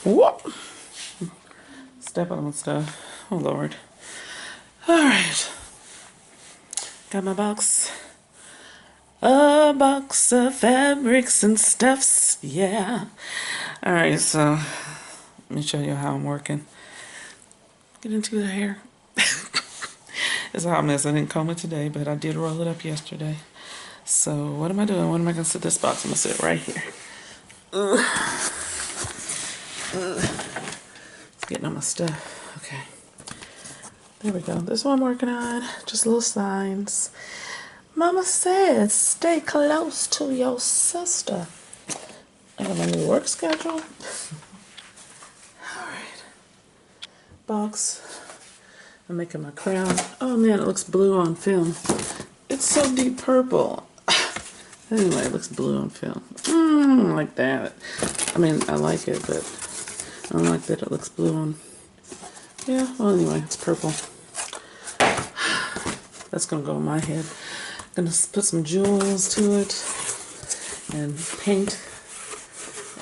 Whoop. Stepping on stuff. Oh, Lord. Alright. Got my box. A box of fabrics and stuffs. Yeah. Alright, so let me show you how I'm working. Get into the hair. It's a hot mess. I didn't comb it today, but I did roll it up yesterday. So what am I doing? What am I going to sit this box? I'm going to sit right here. It's getting on my stuff. Okay. There we go. This one I'm working on. Just little signs. Mama says, stay close to your sister. I got my new work schedule. Alright. Box. I'm making my crown. Oh man, it looks blue on film. It's so deep purple. Anyway, it looks blue on film. Like that. I mean, I like it, but I don't like that it looks blue on. Yeah, well anyway, it's purple. That's gonna go in my head. I'm gonna put some jewels to it and paint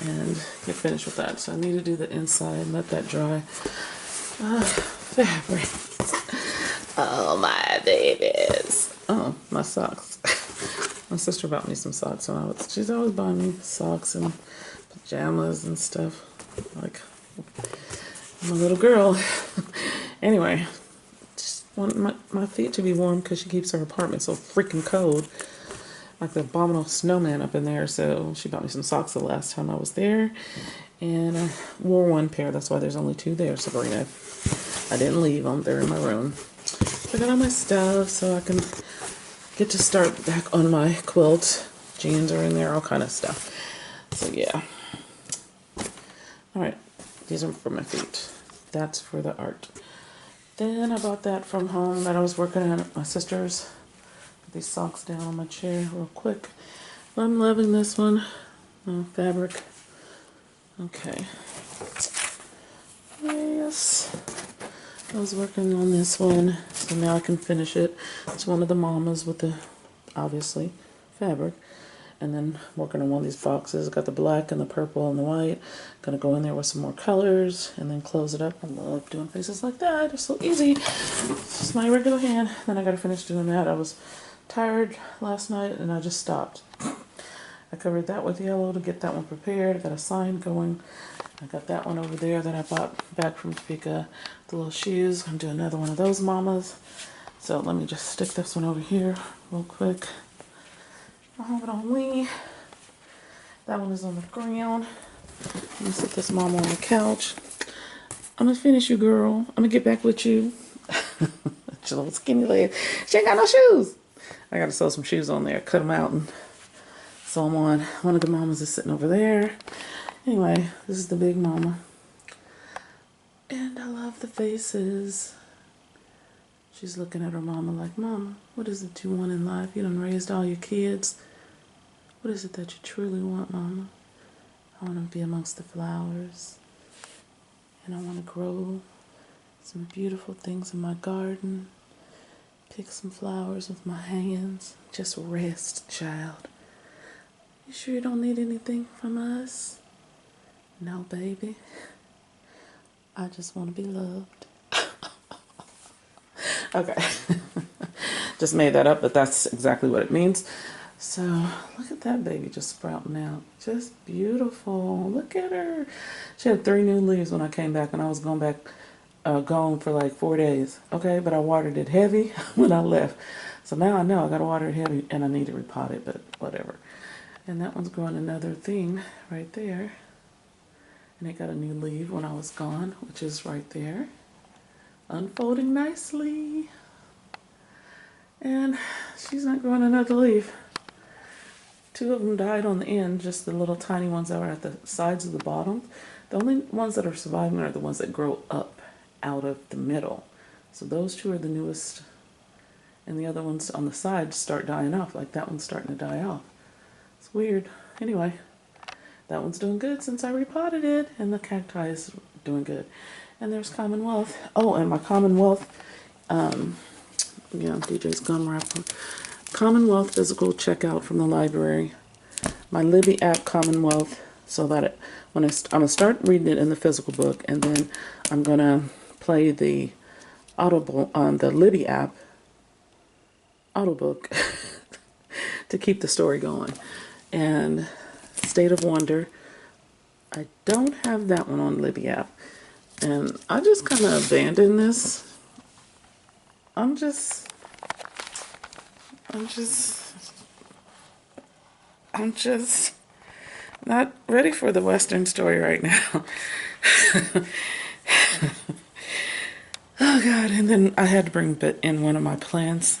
and get finished with that. So I need to do the inside and let that dry. Fabric. Oh, my babies. Oh, my socks. My sister bought me some socks when she's always buying me socks and pajamas and stuff. Like, I'm a little girl. Anyway, just want my feet to be warm because she keeps her apartment so freaking cold. Like the abominable snowman up in there. So she bought me some socks the last time I was there. And I wore one pair. That's why there's only two there, Sabrina. I didn't leave them. They're in my room. I got all my stuff so I can get to start back on my quilt. Jeans are in there, all kind of stuff. So yeah. Alright. These are for my feet. That's for the art. Then I bought that from home that I was working at my sister's. Put these socks down on my chair real quick. I'm loving this one. Fabric. Okay. Yes. I was working on this one, so now I can finish it. It's one of the mamas with the, obviously, fabric. And then working on one of these boxes. Got the black and the purple and the white. Gonna go in there with some more colors and then close it up. I love doing faces like that. It's so easy. It's just my regular hand. Then I gotta finish doing that. I was tired last night and I just stopped. I covered that with yellow to get that one prepared. I got a sign going. I got that one over there that I bought back from Topeka. The little shoes. I'm doing another one of those mamas. So let me just stick this one over here real quick. I'll have it on me. That one is on the ground. Let me sit this mama on the couch. I'm gonna finish you, girl. I'm gonna get back with you. Your little skinny leg. She ain't got no shoes. I gotta sew some shoes on there. Cut them out and sew them on. One of the mamas is sitting over there. Anyway, this is the big mama. And I love the faces. She's looking at her mama like, Mama, what is it you want in life? You done raised all your kids. What is it that you truly want, Mama? I want to be amongst the flowers. And I want to grow some beautiful things in my garden. Pick some flowers with my hands. Just rest, child. You sure you don't need anything from us? No, baby. I just want to be loved. Okay. Just made that up, but that's exactly what it means. So, look at that baby just sprouting out. Just beautiful. Look at her. She had 3 new leaves when I came back, and I was gone for like 4 days. Okay, but I watered it heavy when I left. So now I know I got to water it heavy, and I need to repot it, but whatever. And that one's growing another thing right there. And it got a new leaf when I was gone, which is right there. Unfolding nicely. And she's not growing another leaf. 2 of them died on the end, just the little tiny ones that were at the sides of the bottom. The only ones that are surviving are the ones that grow up out of the middle. So those 2 are the newest. And the other ones on the sides start dying off, like that one's starting to die off. It's weird. Anyway. That one's doing good since I repotted it. And the cacti is doing good. And there's Commonwealth. Oh, and my Commonwealth, DJ's gum wrapper. Commonwealth physical checkout from the library. My Libby app Commonwealth so that I'm gonna start reading it in the physical book, and then I'm gonna play the Audible on the Libby app, audiobook, to keep the story going. And State of Wonder, I don't have that one on Libby app, and I just kind of abandoned this. I'm just not ready for the Western story right now. Oh God, and then I had to bring in one of my plants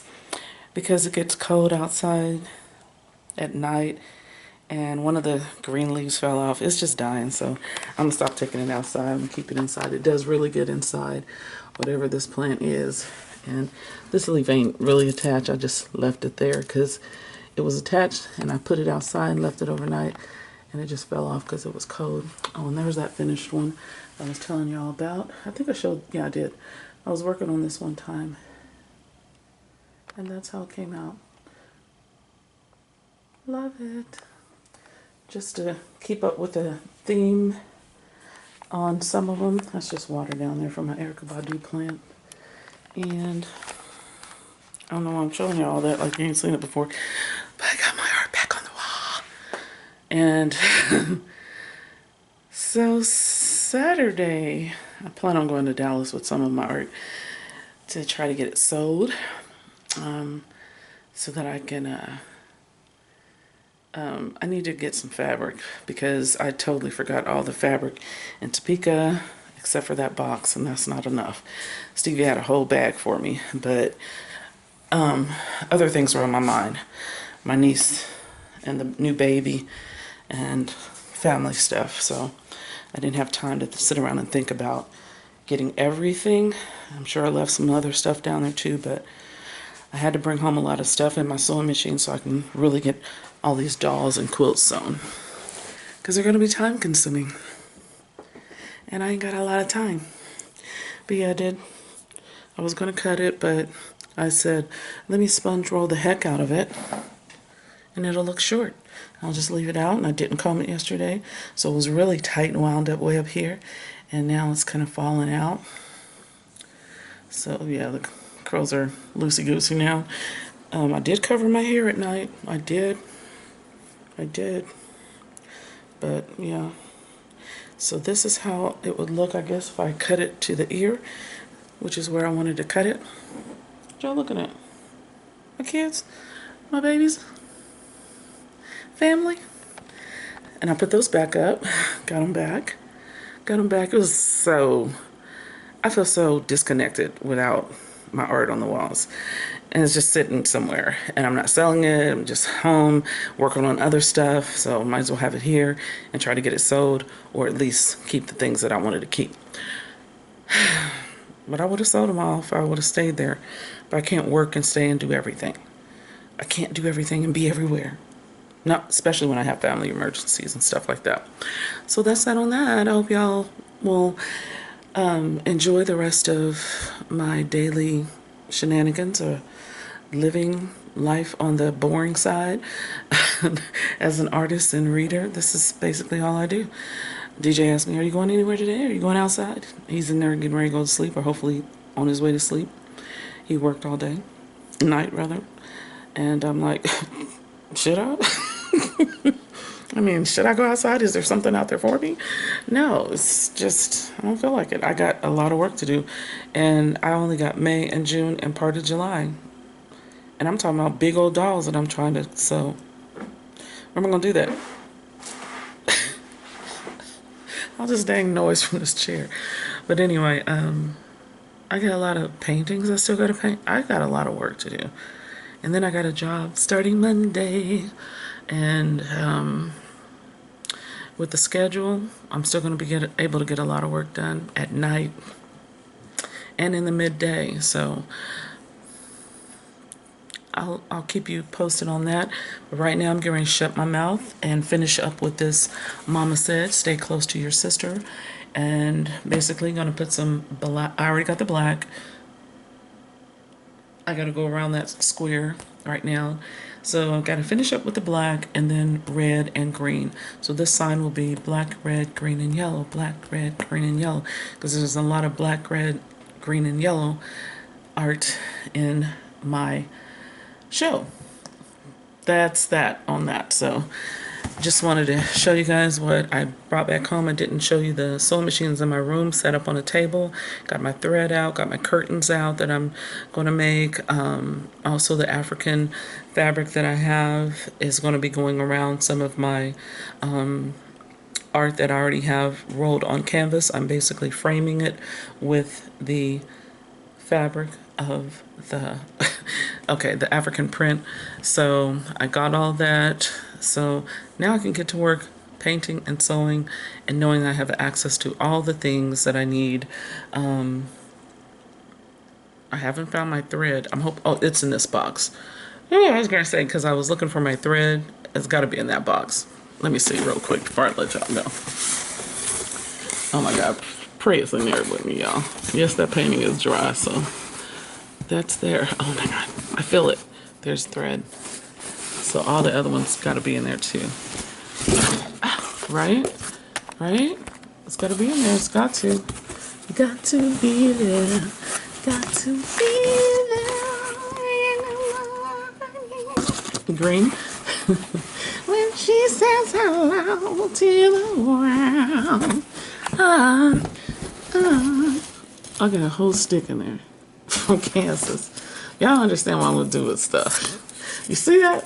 because it gets cold outside at night, and one of the green leaves fell off. It's just dying, so I'm gonna stop taking it outside and keep it inside. It does really good inside, whatever this plant is. And this leaf ain't really attached. I just left it there because it was attached, and I put it outside and left it overnight, and it just fell off because it was cold. Oh, and there's that finished one I was telling y'all about. I think I showed, yeah, I did. I was working on this one time, and that's how it came out. Love it. Just to keep up with the theme on some of them. That's just water down there from my Erica Badu plant. And I don't know why I'm showing you all that, like you ain't seen it before, but I got my art back on the wall. And so Saturday, I plan on going to Dallas with some of my art to try to get it sold, so that I can, I need to get some fabric because I totally forgot all the fabric in Topeka except for that box, and that's not enough. Stevie had a whole bag for me, but other things were on my mind. My niece and the new baby and family stuff, so I didn't have time to sit around and think about getting everything. I'm sure I left some other stuff down there too, but I had to bring home a lot of stuff in my sewing machine so I can really get all these dolls and quilts sewn, because they're going to be time consuming, and I ain't got a lot of time. But yeah, I was going to cut it, but I said, let me sponge roll the heck out of it, and it'll look short. I'll just leave it out, and I didn't comb it yesterday, so it was really tight and wound up way up here, and now it's kind of falling out. So yeah, the curls are loosey-goosey now. I did cover my hair at night. I did. But yeah. So this is how it would look, I guess, if I cut it to the ear, which is where I wanted to cut it. What y'all looking at? My kids? My babies? Family? And I put those back up. Got them back. It was so... I feel so disconnected without my art on the walls. And it's just sitting somewhere. And I'm not selling it. I'm just home working on other stuff. So I might as well have it here and try to get it sold, or at least keep the things that I wanted to keep. But I would have sold them all if I would have stayed there. But I can't work and stay and do everything. I can't do everything and be everywhere. Not especially when I have family emergencies and stuff like that. So that's that on that. I hope y'all will enjoy the rest of my daily shenanigans, or living life on the boring side. As an artist and reader, this is basically all I do. DJ asked me, are you going anywhere today? Are you going outside? He's in there getting ready to go to sleep, or hopefully on his way to sleep. He worked all day, night rather. And I'm like, should I? I mean, should I go outside? Is there something out there for me? No, it's just, I don't feel like it. I got a lot of work to do. And I only got May and June and part of July. And I'm talking about big old dolls that I'm trying to sew. Where am I going to do that? All this dang noise from this chair. But anyway, I got a lot of paintings I still got to paint. I got a lot of work to do. And then I got a job starting Monday. And with the schedule, I'm still going to be able to get a lot of work done at night and in the midday. So I'll keep you posted on that. But right now I'm getting ready to shut my mouth and finish up with this Mama Said, Stay Close to Your Sister. And basically going to put some black. I already got the black. I got to go around that square right now. So I've got to finish up with the black and then red and green. So this sign will be black, red, green, and yellow. Black, red, green, and yellow. Because there's a lot of black, red, green, and yellow art in my show. That's that on that. So just wanted to show you guys what I brought back home. I didn't show you the sewing machines in my room set up on a table. Got my thread out, got my curtains out that I'm going to make. Also the African fabric that I have is going to be going around some of my art that I already have rolled on canvas. I'm basically framing it with the fabric of the the African print. So I got all that. So now I can get to work painting and sewing and knowing I have access to all the things that I need. I haven't found my thread. Oh, it's in this box. Oh, I was gonna say, because I was looking for my thread. It's got to be in that box. Let me see real quick before I let y'all go. Oh my God, pray it's in there with me, y'all. Yes, that painting is dry, so that's there. Oh my God, I feel it. There's thread. So all the other ones got to be in there too. Right? Right? It's got to be in there. It's got to. Got to be there. Got to be there. Green. When she says hello to the world. I got a whole stick in there from Kansas. Y'all understand what I'm going to do with stuff. You see that?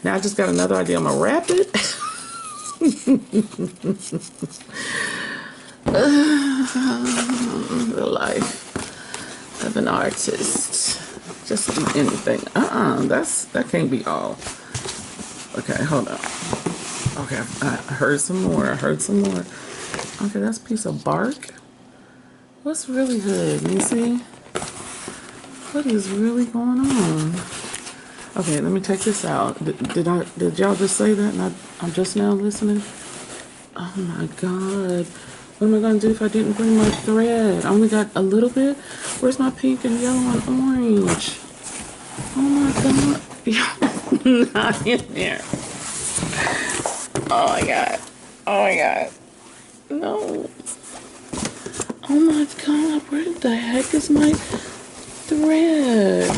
Now I just got another idea. I'm going to wrap it. The life of an artist. Just do anything. That can't be all. Okay, hold on. Okay, I heard some more. Okay, that's a piece of bark. What's really good? You see? What is really going on? Okay, let me take this out. Did y'all just say that and I'm just now listening? Oh my God. What am I going to do if I didn't bring my thread? I only got a little bit. Where's my pink and yellow and orange? Oh my God. Not in there. Oh my God. Oh my God. No. Oh my God. Where the heck is my thread?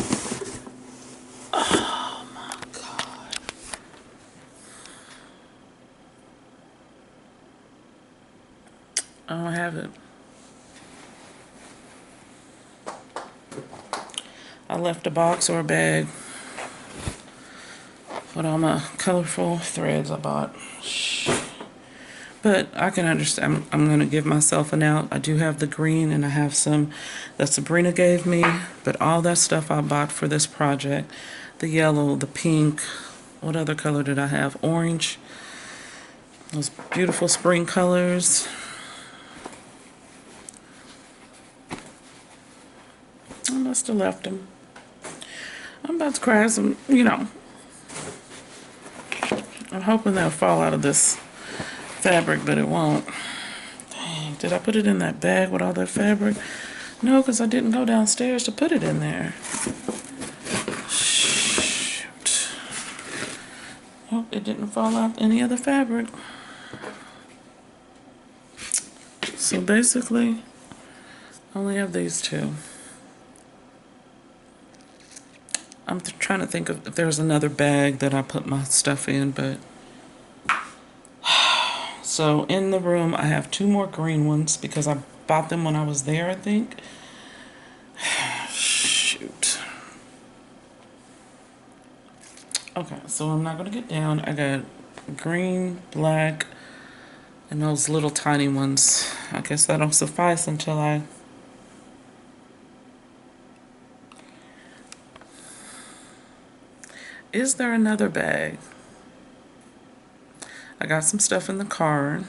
Oh my God. I don't have it. I left a box or a bag with all my colorful threads I bought. But I can understand. I'm going to give myself an out. I do have the green and I have some that Sabrina gave me. But all that stuff I bought for this project. The yellow, the pink. What other color did I have? Orange. Those beautiful spring colors. I must have left them. I'm about to cry some, I'm hoping they'll fall out of this fabric, but it won't. Dang, did I put it in that bag with all that fabric? No, because I didn't go downstairs to put it in there. Shoot. Nope, it didn't fall out any other fabric. So basically, I only have these two. I'm trying to think of if there's another bag that I put my stuff in, but so in the room I have two more green ones because I bought them when I was there, I think. Shoot. Okay, so I'm not gonna get down. I got green, black, and those little tiny ones. I guess that'll suffice until I Is there another bag? I got some stuff in the car.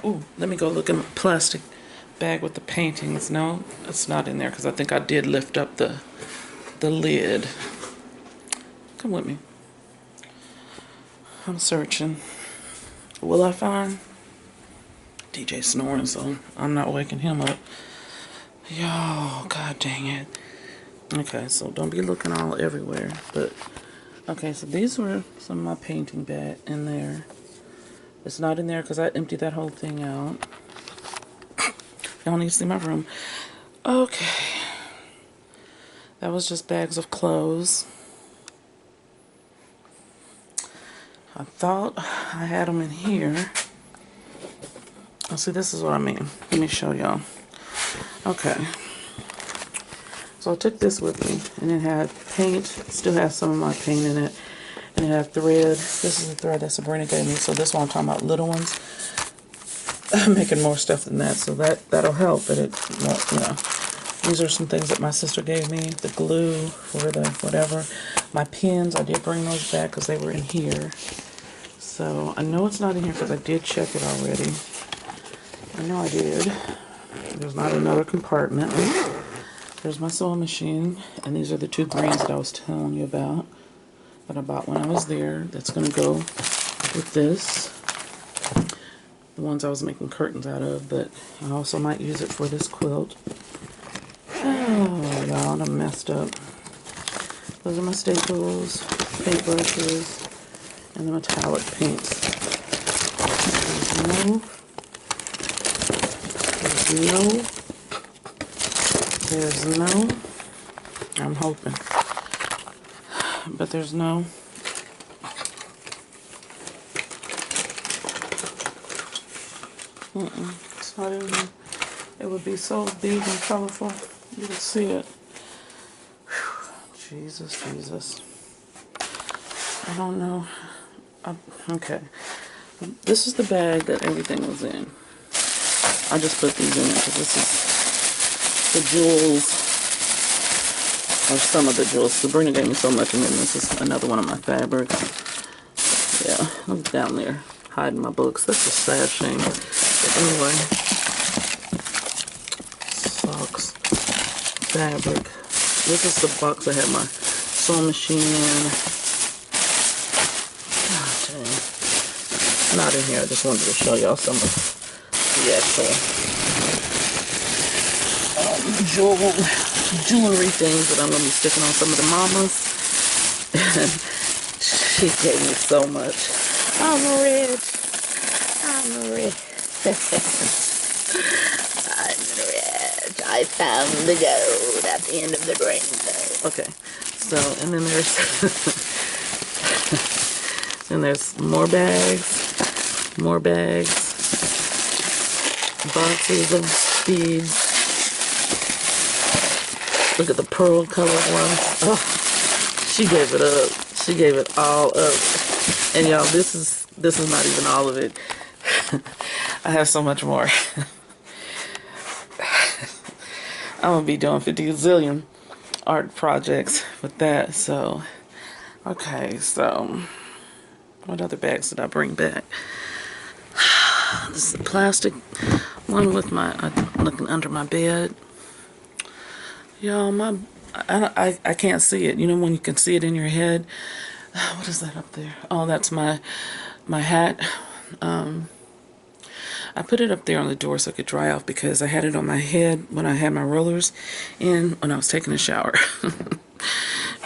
Ooh, let me go look in my plastic bag with the paintings. No, it's not in there because I think I did lift up the lid. Come with me. I'm searching. Will I find? DJ snoring, so I'm not waking him up. Yo, God dang it. Okay, so don't be looking all everywhere. But okay, so these were some of my painting bag in there. It's not in there because I emptied that whole thing out. Y'all need to see my room. Okay, that was just bags of clothes. I thought I had them in here. Oh, see, this is what I mean. Let me show y'all. Okay. So I took this with me, and it had paint. Still has some of my paint in it. And it had thread. This is the thread that Sabrina gave me. So this one I'm talking about little ones. I'm making more stuff than that, so that'll help. But it won't, you know. These are some things that my sister gave me. The glue for the whatever. My pens, I did bring those back because they were in here. So I know it's not in here because I did check it already. I know I did. There's not another compartment. There's my sewing machine, and these are the 2 greens that I was telling you about that I bought when I was there. That's going to go with this. The ones I was making curtains out of, but I also might use it for this quilt. Oh, y'all, I'm messed up. Those are my staples, paint brushes, and the metallic paints. There's no, I'm hoping, but there's no. It's not in here. It would be so big and colorful, you could see it. Whew. Jesus. I don't know. Okay. This is the bag that everything was in. I just put these in because this is the jewels, or some of the jewels. Sabrina gave me so much, and then this is another one of my fabrics. Yeah, look down there, hiding my books. That's a sad shame. But anyway, socks, fabric. This is the box I had my sewing machine in. Oh, dang. Not in here. I just wanted to show y'all some of the actual jewelry things that I'm going to be sticking on some of the mamas. And she gave me so much. I'm rich. I'm rich. I'm rich. I found the gold at the end of the rainbow. Okay, so, and then there's and there's more bags, boxes of beads. Look at the pearl colored ones. Oh, she gave it up. She gave it all up. And y'all, this is not even all of it. I have so much more. I'm gonna be doing 50 gazillion art projects with that. So, okay, so what other bags did I bring back? This is a plastic one with my looking under my bed. Y'all, I can't see it. You know when you can see it in your head? What is that up there? Oh, that's my hat. I put it up there on the door so it could dry off because I had it on my head when I had my rollers in when I was taking a shower.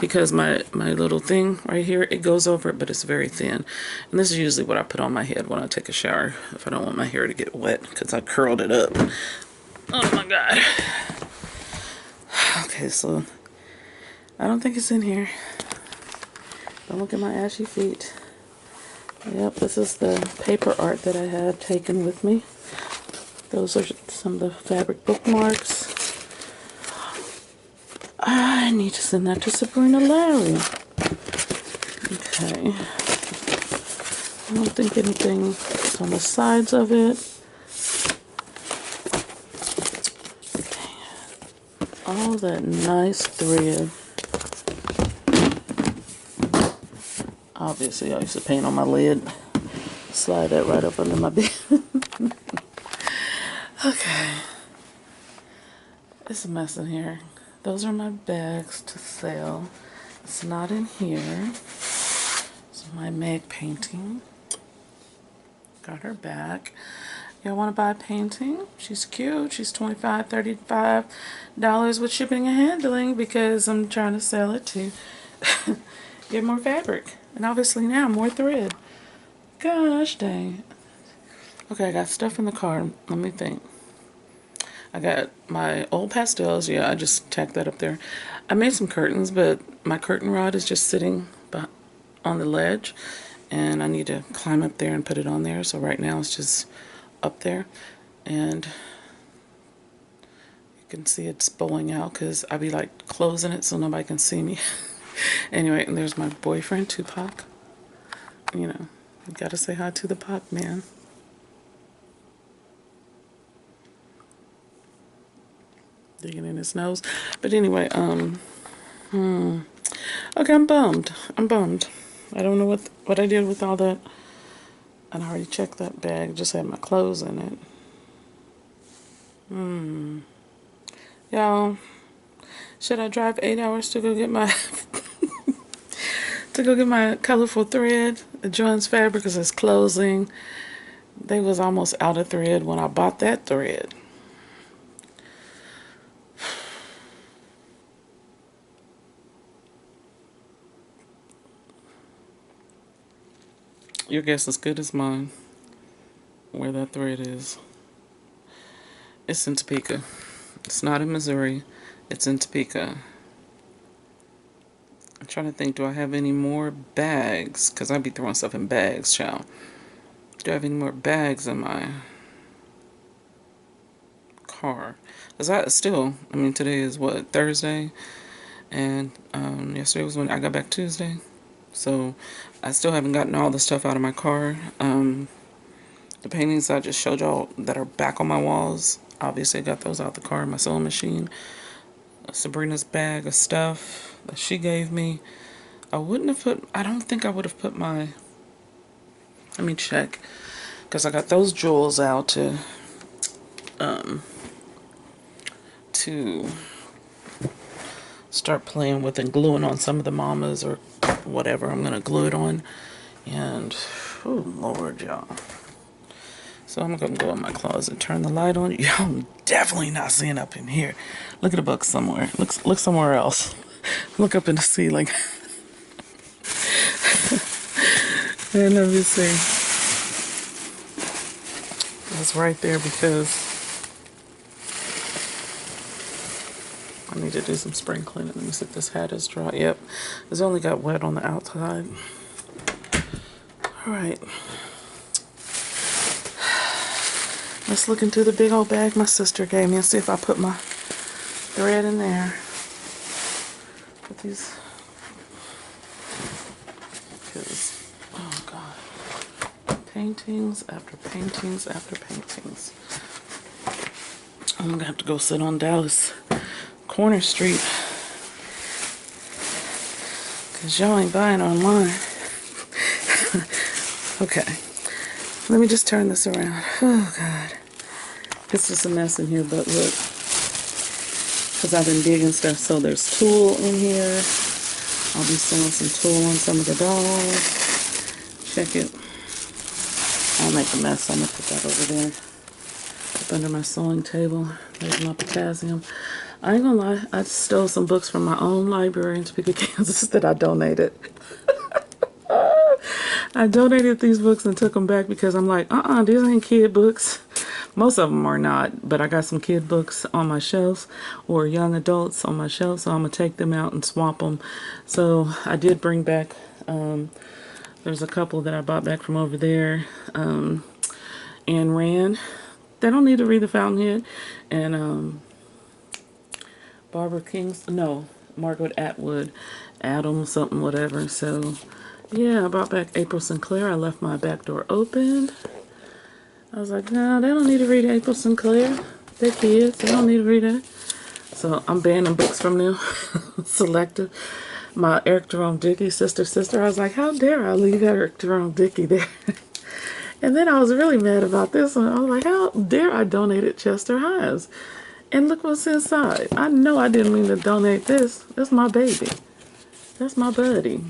Because my little thing right here, it goes over it, but it's very thin. And this is usually what I put on my head when I take a shower if I don't want my hair to get wet because I curled it up. Oh my God. Okay, so I don't think it's in here. Don't look at my ashy feet. Yep, this is the paper art that I had taken with me. Those are some of the fabric bookmarks. I need to send that to Sabrina Larry. Okay. I don't think anything is on the sides of it. All that nice thread. Obviously, I used to paint on my lid. Slide that right up under my bed. Okay. It's a mess in here. Those are my bags to sell. It's not in here. It's my Meg painting. Got her back. Y'all want to buy a painting? She's cute. She's $25, $35 with shipping and handling because I'm trying to sell it to get more fabric. And obviously now more thread. Gosh dang. Okay, I got stuff in the car. Let me think. I got my old pastels. Yeah, I just tacked that up there. I made some curtains, but my curtain rod is just sitting on the ledge. And I need to climb up there and put it on there. So right now it's just up there. And you can see it's bowing out because I be like closing it so nobody can see me. Anyway, and there's my boyfriend, Tupac. You know, you gotta say hi to the Pac man. Digging in his nose. But anyway, okay, I'm bummed. I don't know what I did with all that. And I already checked that bag. Just had my clothes in it. Y'all, should I drive 8 hours to go get my colorful thread? The Joann's Fabric is it's closing. They was almost out of thread when I bought that thread. Your guess is as good as mine where that thread is. It's in Topeka. It's not in Missouri. It's in Topeka. I'm trying to think, do I have any more bags? Because I be throwing stuff in bags, child. Do I have any more bags in my car? Because I mean, today is what, Thursday? And yesterday was when I got back Tuesday. So I still haven't gotten all the stuff out of my car. The paintings I just showed y'all that are back on my walls, obviously I got those out the car, my sewing machine. Sabrina's bag of stuff that she gave me. I don't think I would have put my, let me check, because I got those jewels out to start playing with and gluing on some of the mamas or whatever I'm gonna glue it on. And oh Lord, y'all. So I'm gonna go in my closet, turn the light on. Y'all, I'm definitely not seeing up in here. Look at a book somewhere. Look somewhere else. Look up in the ceiling. And let me see. It's right there because I need to do some spring cleaning. Let me see if this hat is dry. Yep. It's only got wet on the outside. Alright. Let's look into the big old bag my sister gave me and see if I put my thread in there. Put these. Because, oh God. Paintings after paintings after paintings. I'm gonna have to go sit on Dallas Corner Street. Because y'all ain't buying online. Okay. Let me just turn this around. Oh, God. It's just a mess in here, but look. Because I've been digging stuff. So there's tulle in here. I'll be sewing some tulle on some of the dolls. Check it. I'll make a mess. I'm going to put that over there. Up under my sewing table. There's my potassium. I ain't gonna lie. I stole some books from my own library in Topeka, Kansas that I donated. I donated these books and took them back because I'm like, these ain't kid books. Most of them are not, but I got some kid books on my shelves or young adults on my shelves, so I'm going to take them out and swap them. So I did bring back, there's a couple that I bought back from over there. Anne Rand. They don't need to read The Fountainhead. And Barbara King's, no, Margaret Atwood, Adam something, whatever. So yeah, I brought back April Sinclair. I left my back door open. I was like, no, they don't need to read April Sinclair. They're kids. They don't need to read it. So I'm banning books from them. Selective. My Eric Jerome Dickey, Sister. I was like, how dare I leave Eric Jerome Dickey there? And then I was really mad about this one. I was like, how dare I donate it Chester Highs? And look what's inside. I know I didn't mean to donate this. That's my baby. That's my buddy.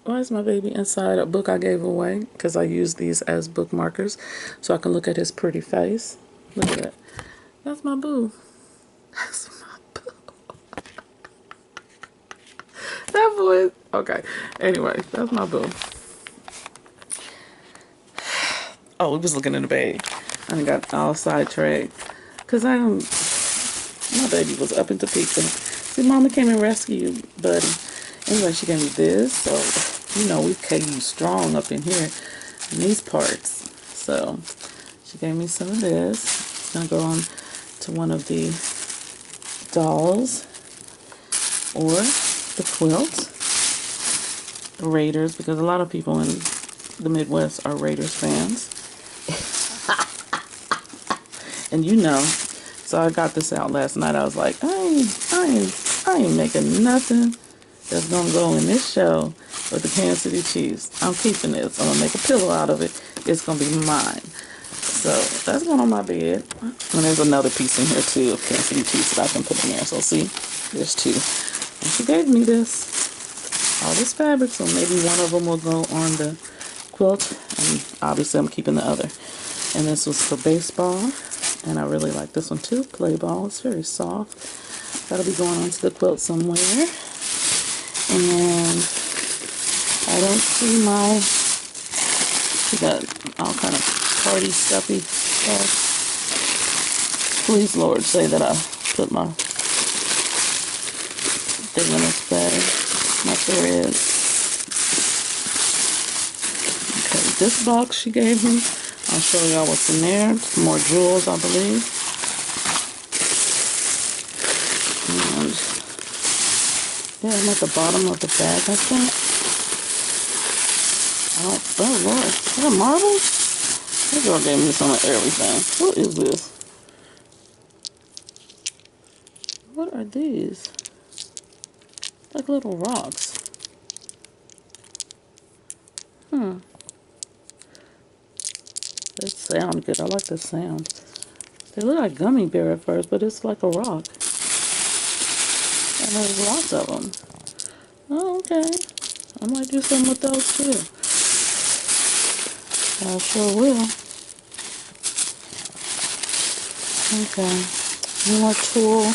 Why is my baby inside a book I gave away? Because I use these as bookmarkers so I can look at his pretty face. Look at that. That's my boo. That's my boo. That boy. Okay. Anyway, that's my boo. Oh, we was looking in the bag. I got all sidetracked. Because my baby was up into pizza. See, Mama came and rescued you, buddy. Anyway, she gave me this. So, you know, we KU strong up in here in these parts. So, she gave me some of this. It's going to go on to one of the dolls or the quilt. The Raiders, because a lot of people in the Midwest are Raiders fans. And you know, so I got this out last night. I was like, I ain't making nothing that's gonna go in this show with the Kansas City Chiefs. I'm keeping this. I'm gonna make a pillow out of it. It's gonna be mine. So that's going on my bed. And there's another piece in here too of Kansas City Chiefs that I can put in there. So see, there's two. And she gave me this, all this fabric, so maybe one of them will go on the quilt. And obviously I'm keeping the other. And this was for baseball. And I really like this one too, play ball. It's very soft. That'll be going onto the quilt somewhere. And I don't see she got all kind of party stuffy stuff. Please, Lord, say that I put my thing in this bag. Not there is. Okay, this box she gave me. I'll show y'all what's in there. Some more jewels, I believe. And yeah, I'm at the bottom of the bag, I think. Oh Lord, is that marbles? That girl gave me some of everything. What is this? What are these? Like little rocks. They sound good. I like the sound. They look like gummy bear at first, but it's like a rock. And there's lots of them. Oh, okay. I might do something with those too. I sure will. Okay. One more tool.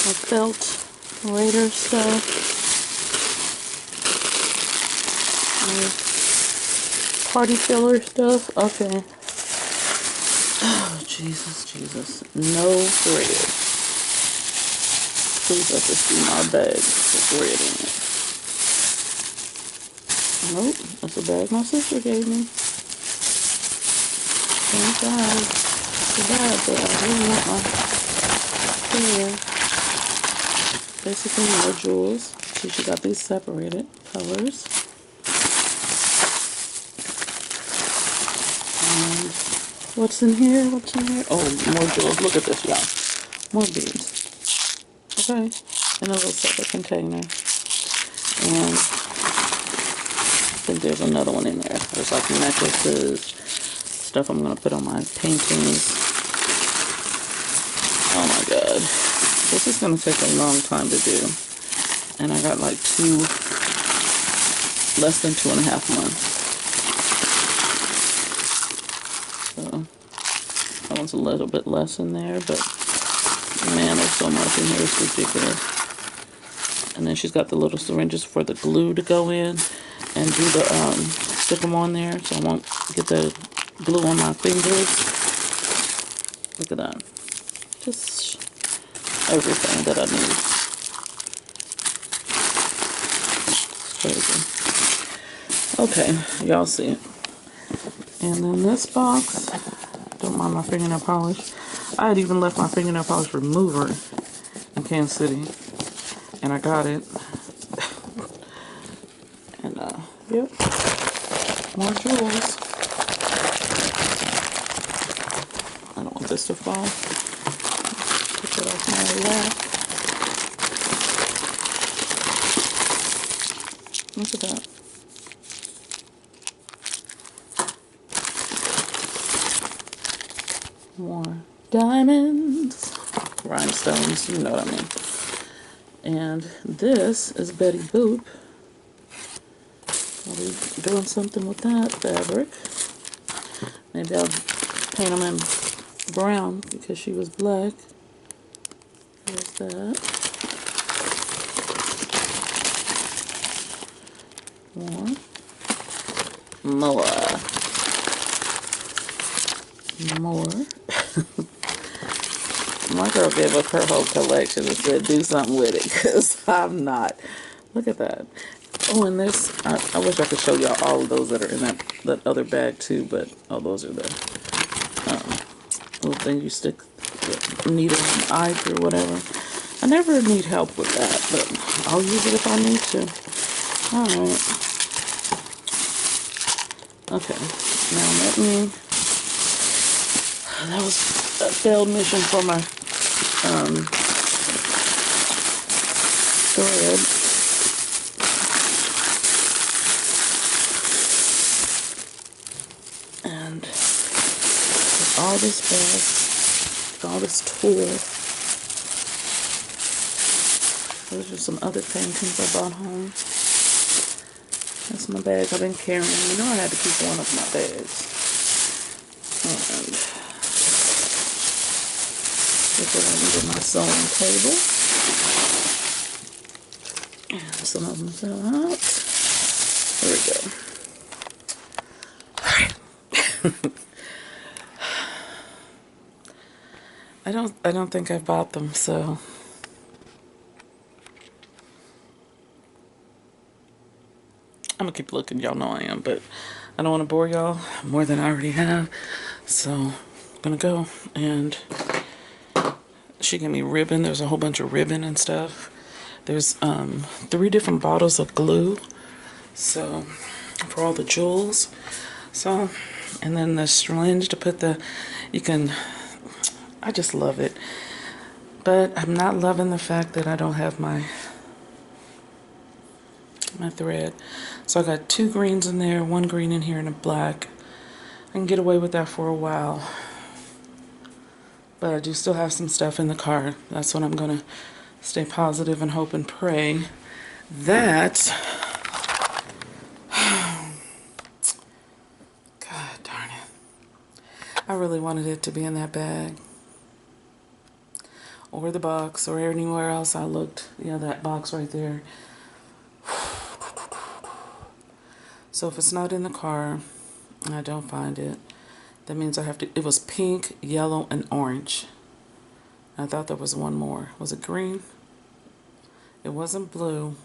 A belt. Raider stuff. Party filler stuff. Okay. Oh, Jesus. No thread. Please let this be my bag with thread in it. Nope. That's a bag my sister gave me. Thank God. Too bad, but I really want my thread. Basically more jewels. She got these separated colors. And what's in here? Oh, more jewels. Look at this, y'all. More beads. Okay. In a little separate container. And I think there's another one in there. There's like necklaces, stuff I'm going to put on my paintings. Oh my God. This is going to take a long time to do. And I got like less than 2.5 months. So, that one's a little bit less in there, but man, there's so much in here, it's ridiculous. And then she's got the little syringes for the glue to go in and do the, stick them on there so I won't get the glue on my fingers. Look at that. Just everything that I need. It's crazy. Okay, y'all see it. And then this box, don't mind my fingernail polish. I had even left my fingernail polish remover in Kansas City. And I got it. And, yep. More jewels. I don't want this to fall. Put that off my lap. Look at that. More diamonds. Rhinestones, you know what I mean. And this is Betty Boop. doing something with that fabric. Maybe I'll paint them in brown because she was black. There's that. More. My girl gave up her whole collection and said do something with it because I'm not. Look at that. Oh, and this, I wish I could show y'all all of those that are in that other bag too, but oh, those are the little thing you stick the needle and eye through, whatever. I never need help with that, but I'll use it if I need to. Alright. Okay. Now let me... That was a failed mission for my thread. And with all this bag, all this tulle, those are some other paintings I brought home. That's my bag I've been carrying. You know I had to keep one of my bags. And this is what I needed my sewing table. And some of them fell out. There we go. I don't think I bought them, so I'm gonna keep looking. Y'all know I am, but I don't want to bore y'all more than I already have. So I'm gonna go. And she gave me ribbon. There's a whole bunch of ribbon and stuff. There's 3 different bottles of glue, so for all the jewels. So, and then the syringe to put the, I just love it. But I'm not loving the fact that I don't have my thread. So I got 2 greens in there, 1 green in here, and a black. I can get away with that for a while. But I do still have some stuff in the car. That's what I'm gonna stay positive and hope and pray that God darn it. I really wanted it to be in that bag. Or the box, or anywhere else I looked. Yeah, that box right there. So if it's not in the car and I don't find it, that means I have to... It was pink, yellow, and orange. I thought there was one more. Was it green? It wasn't blue.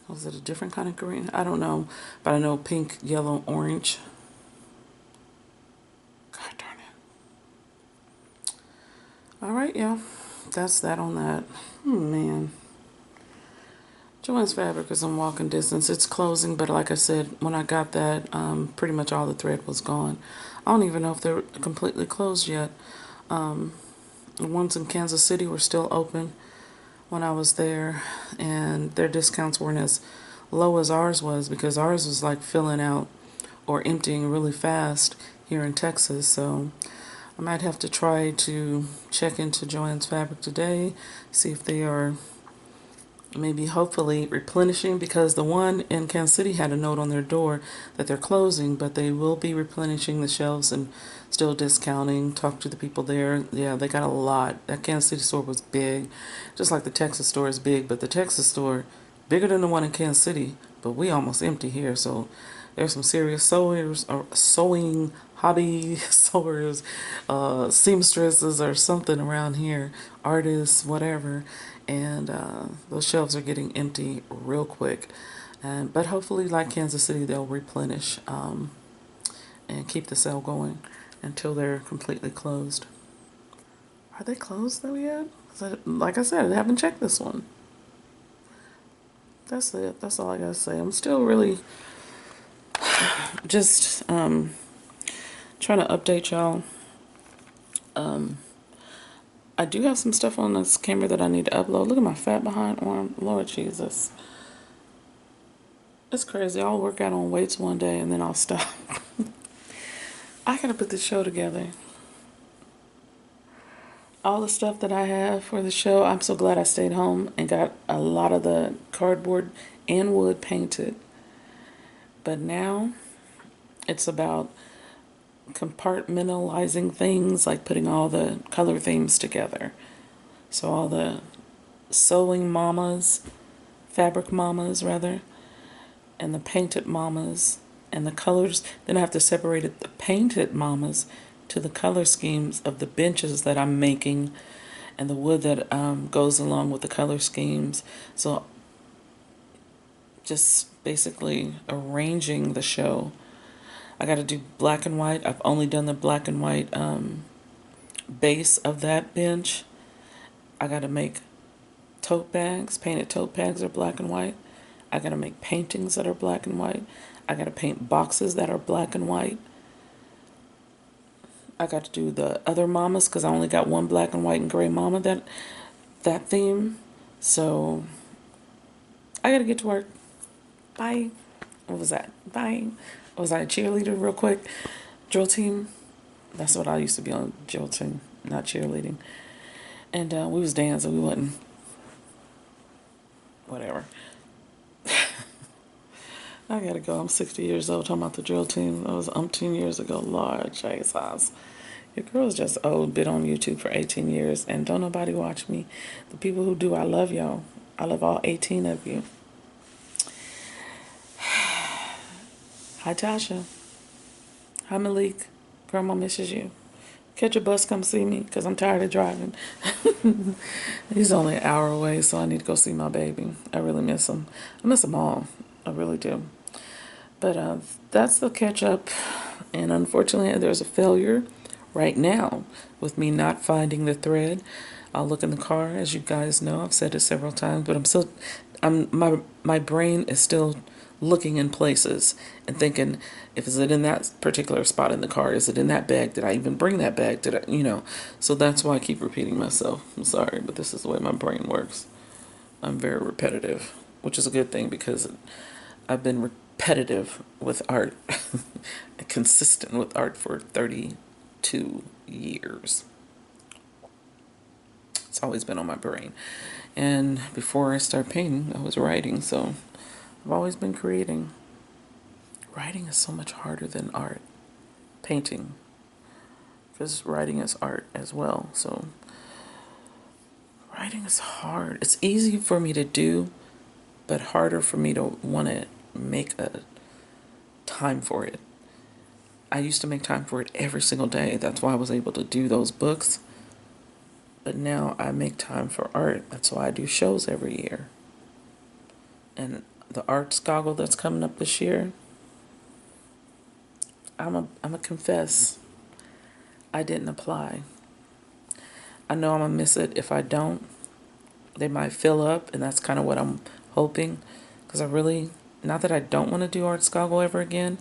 Was it a different kind of green? I don't know. But I know pink, yellow, orange. God darn it. Alright, y'all. That's that on that. Man. Joann's Fabric is in walking distance. It's closing, but like I said, when I got that, pretty much all the thread was gone. I don't even know if they're completely closed yet. The ones in Kansas City were still open when I was there, and their discounts weren't as low as ours was, because ours was like filling out or emptying really fast here in Texas. So I might have to try to check into Joann's Fabric today, see if they are maybe hopefully replenishing, because the one in Kansas City had a note on their door that they're closing, but they will be replenishing the shelves and still discounting. Talk to the people there. Yeah, they got a lot. That Kansas City store was big, just like the Texas store is big, but the Texas store bigger than the one in Kansas City, but we almost empty here. So there's some serious sewers or sewing hobby sewers, seamstresses or something around here, artists, whatever. And those shelves are getting empty real quick. But hopefully, like Kansas City, they'll replenish and keep the sale going until they're completely closed. Are they closed though yet? Like I said, I haven't checked this one. That's it. That's all I gotta say. I'm still really just trying to update y'all. I do have some stuff on this camera that I need to upload. Look at my fat behind arm. Lord Jesus. It's crazy. I'll work out on weights one day and then I'll stop. I gotta put this show together. All the stuff that I have for the show, I'm so glad I stayed home and got a lot of the cardboard and wood painted. But now it's about compartmentalizing things, like putting all the color themes together. So all the sewing mamas, fabric mamas rather, and the painted mamas, and the colors. Then I have to separate the painted mamas to the color schemes of the benches that I'm making and the wood that goes along with the color schemes. So just basically arranging the show. I got to do black and white. I've only done the black and white base of that bench. I got to make tote bags. Painted tote bags are black and white. I got to make paintings that are black and white. I got to paint boxes that are black and white. I got to do the other mamas because I only got one black and white and gray mama that theme. So I got to get to work. Bye. What was that? Bye. Was I a cheerleader real quick? Drill team. That's what I used to be on, drill team, not cheerleading. And we was dancing. We wasn't. Whatever. I gotta go. I'm 60 years old. Talking about the drill team. That was umpteen years ago. Lord Jesus. Your girl's just old. Been on YouTube for 18 years. And don't nobody watch me. The people who do, I love y'all. I love all 18 of you. Hi, Tasha. Hi, Malik. Grandma misses you. Catch a bus, come see me, because I'm tired of driving. He's only an hour away, so I need to go see my baby. I really miss him. I miss them all. I really do. But that's the catch up. And unfortunately, there's a failure right now with me not finding the thread. I'll look in the car, as you guys know. I've said it several times, but my brain is still looking in places and thinking, if is it in that particular spot in the car? Is it in that bag? Did I even bring that bag? Did I, So that's why I keep repeating myself. I'm sorry, but this is the way my brain works. I'm very repetitive, which is a good thing because I've been repetitive with art, consistent with art for 32 years. It's always been on my brain. And before I started painting, I was writing, so I've always been creating. Writing is so much harder than art. Painting. Because writing is art as well. So writing is hard. It's easy for me to do, but harder for me to want to make a time for it. I used to make time for it every single day. That's why I was able to do those books. But now I make time for art. That's why I do shows every year. And the arts goggle that's coming up this year, I'm a confess, I didn't apply. I know I'm gonna miss it if I don't. They might fill up, and that's kind of what I'm hoping. Because I really, not that I don't want to do arts goggle ever again.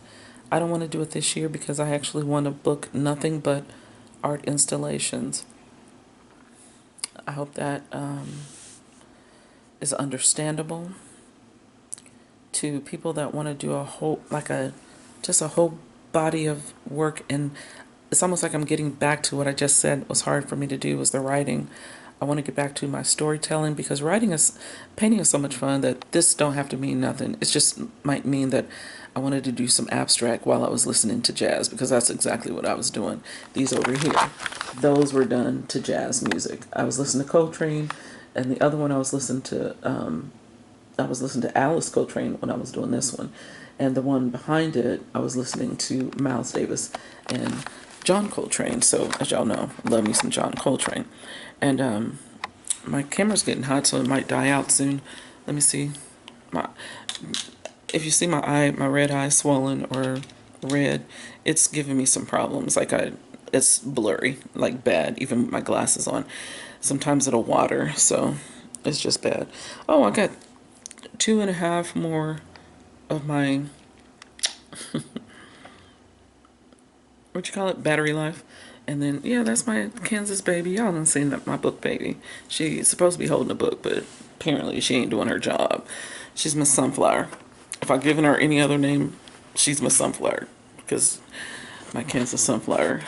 I don't want to do it this year because I actually want to book nothing but art installations. I hope that is understandable to people that want to do a whole, just a whole body of work. And it's almost like I'm getting back to what I just said was hard for me to do, was the writing. I want to get back to my storytelling because painting is so much fun that this don't have to mean nothing. It just might mean that I wanted to do some abstract while I was listening to jazz, because that's exactly what I was doing. These over here, those were done to jazz music. I was listening to Coltrane, and the other one I was listening to Alice Coltrane when I was doing this one. And the one behind it, I was listening to Miles Davis and John Coltrane. So, as y'all know, I love me some John Coltrane. And my camera's getting hot, so it might die out soon. Let me see. If you see my red eye swollen or red, it's giving me some problems. It's blurry, like bad, even with my glasses on. Sometimes it'll water, so it's just bad. Oh, I got 2.5 more of my battery life. And then that's my Kansas baby. Y'all done seen that, my book baby. She's supposed to be holding a book, but apparently she ain't doing her job. She's Miss Sunflower. If I'd given her any other name, she's Miss Sunflower, because my Kansas Sunflower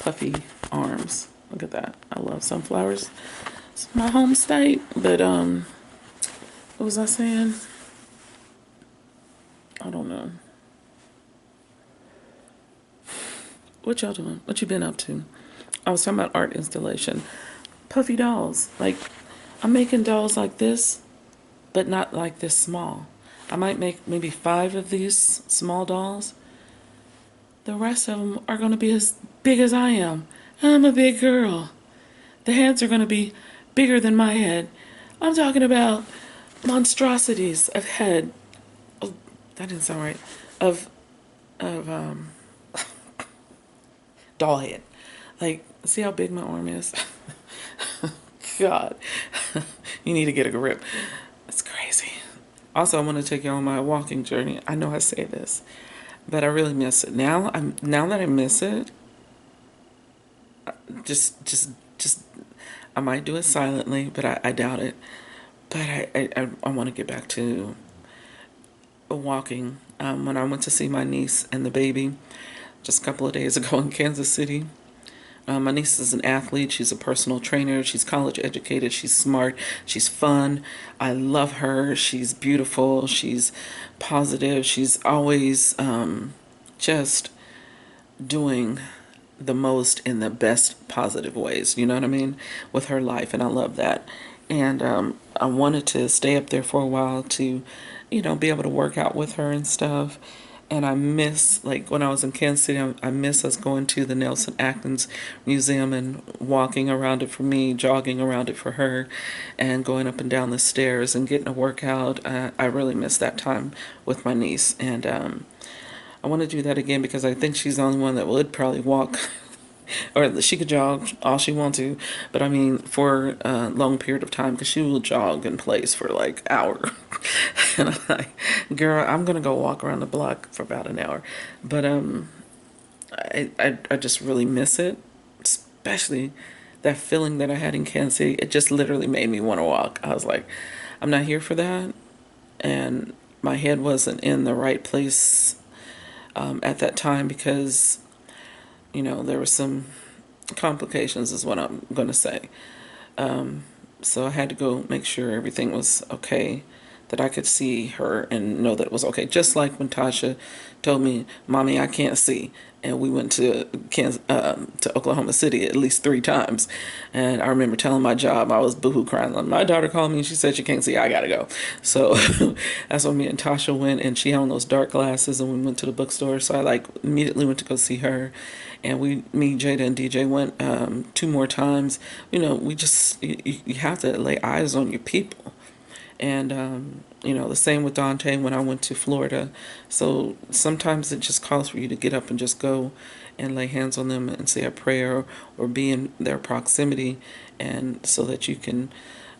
puffy arms. Look at that. I love sunflowers. It's my home state. But what was I saying? What y'all doing? What you been up to? I was talking about art installation. Puffy dolls. Like, I'm making dolls like this, but not like this small. I might make maybe 5 of these small dolls. The rest of them are going to be as big as I am. I'm a big girl. The heads are going to be bigger than my head. I'm talking about monstrosities of head. Oh, that didn't sound right. Of doll head. Like, see how big my arm is? God, you need to get a grip. It's crazy. Also, I want to take you on my walking journey. I know I say this, but I really miss it. Now that I miss it, just I might do it silently, but I doubt it. But I want to get back to walking. When I went to see my niece and the baby just a couple of days ago in Kansas City, my niece is an athlete. She's a personal trainer. She's college educated. She's smart. She's fun. I love her. She's beautiful. She's positive. She's always just doing the most in the best positive ways. You know what I mean? With her life. And I love that. And I wanted to stay up there for a while to, be able to work out with her and stuff. And I miss, like when I was in Kansas City, I miss us going to the Nelson Atkins Museum and walking around it for me, jogging around it for her, and going up and down the stairs and getting a workout. I really miss that time with my niece. And I want to do that again because I think she's the only one that would probably walk or she could jog all she wants to, but I mean for a long period of time because she will jog in place for like an hour. And I'm like, girl, I'm gonna go walk around the block for about an hour. But I just really miss it, especially that feeling that I had in Kansas City. It just literally made me want to walk. I was like, I'm not here for that, and my head wasn't in the right place at that time because there were some complications is what I'm going to say. So I had to go make sure everything was okay, that I could see her and know that it was okay. Just like when Tasha told me, Mommy, I can't see. And we went to Oklahoma City at least 3 times. And I remember telling my job, I was boohoo crying. Like, my daughter called me and she said she can't see. I got to go. So that's when me and Tasha went, and she had on those dark glasses, and we went to the bookstore. So I immediately went to go see her. And me, Jada, and DJ went 2 more times. We just, you have to lay eyes on your people. And, the same with Dante when I went to Florida. So sometimes it just calls for you to get up and just go and lay hands on them and say a prayer or be in their proximity, and so that you can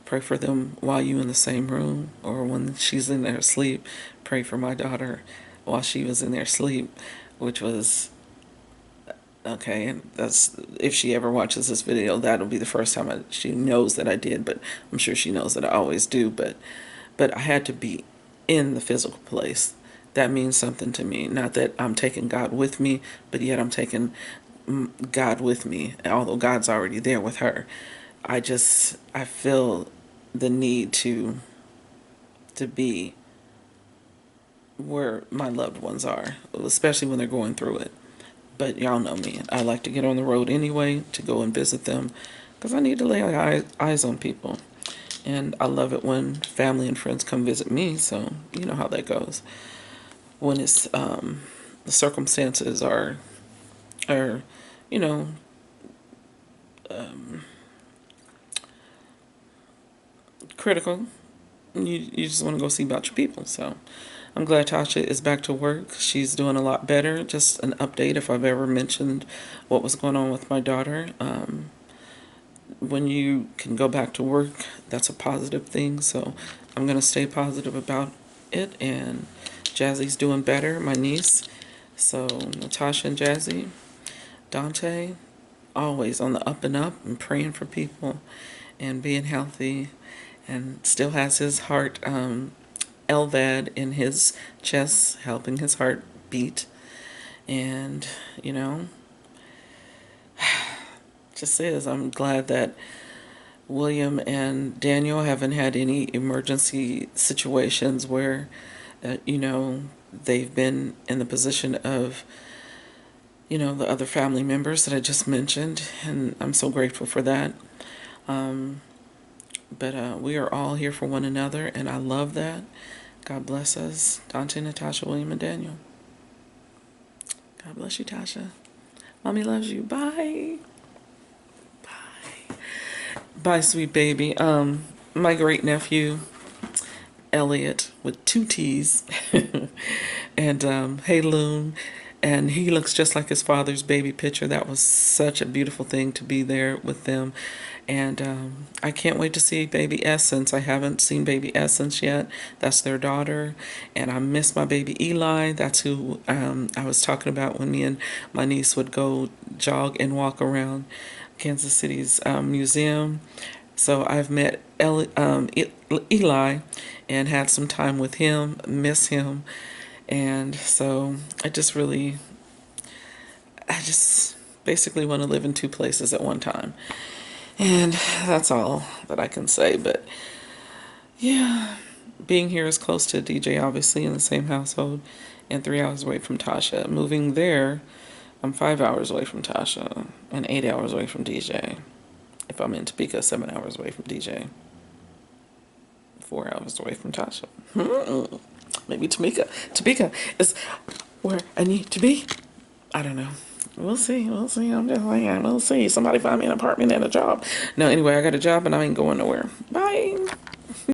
pray for them while you're in the same room, or when she's in there asleep. Pray for my daughter while she was in there asleep, which was okay. And that's, if she ever watches this video, that'll be the first time she knows that I did, but I'm sure she knows that I always do. But I had to be in the physical place. That means something to me. Not that I'm taking God with me, but yet I'm taking God with me, although God's already there with her. I feel the need to be where my loved ones are, especially when they're going through it. But y'all know me. I like to get on the road anyway to go and visit them because I need to lay eyes on people. And I love it when family and friends come visit me, so you know how that goes. When it's the circumstances are you know, critical, you just want to go see about your people. So I'm glad Tasha is back to work. She's doing a lot better. Just an update if I've ever mentioned what was going on with my daughter. When you can go back to work, that's a positive thing. So I'm going to stay positive about it. And Jazzy's doing better, my niece. So Natasha and Jazzy, Dante, always on the up and up and praying for people and being healthy, and still has his heart LVAD in his chest, helping his heart beat. And just is, I'm glad that William and Daniel haven't had any emergency situations where, they've been in the position of, you know, the other family members that I just mentioned, and I'm so grateful for that. But we are all here for one another, and I love that. God bless us. Dante, Natasha, William, and Daniel. God bless you, Tasha. Mommy loves you. Bye. Bye, sweet baby. My great nephew, Elliot, with two T's, and hey, Loon. And he looks just like his father's baby picture. That was such a beautiful thing to be there with them. And I can't wait to see baby Essence. I haven't seen baby Essence yet. That's their daughter. And I miss my baby Eli. That's who I was talking about when me and my niece would go jog and walk around Kansas City's museum. So I've met Eli and had some time with him, miss him. And so I just basically want to live in two places at one time. And that's all that I can say. But yeah, being here is close to DJ, obviously, in the same household, and 3 hours away from Tasha. Moving there, I'm 5 hours away from Tasha and 8 hours away from DJ. If I'm in Topeka, 7 hours away from DJ. 4 hours away from Tasha. Maybe Topeka. Topeka is where I need to be. I don't know. We'll see. We'll see. I'm just saying. We'll see. Somebody find me an apartment and a job. No, anyway, I got a job and I ain't going nowhere. Bye.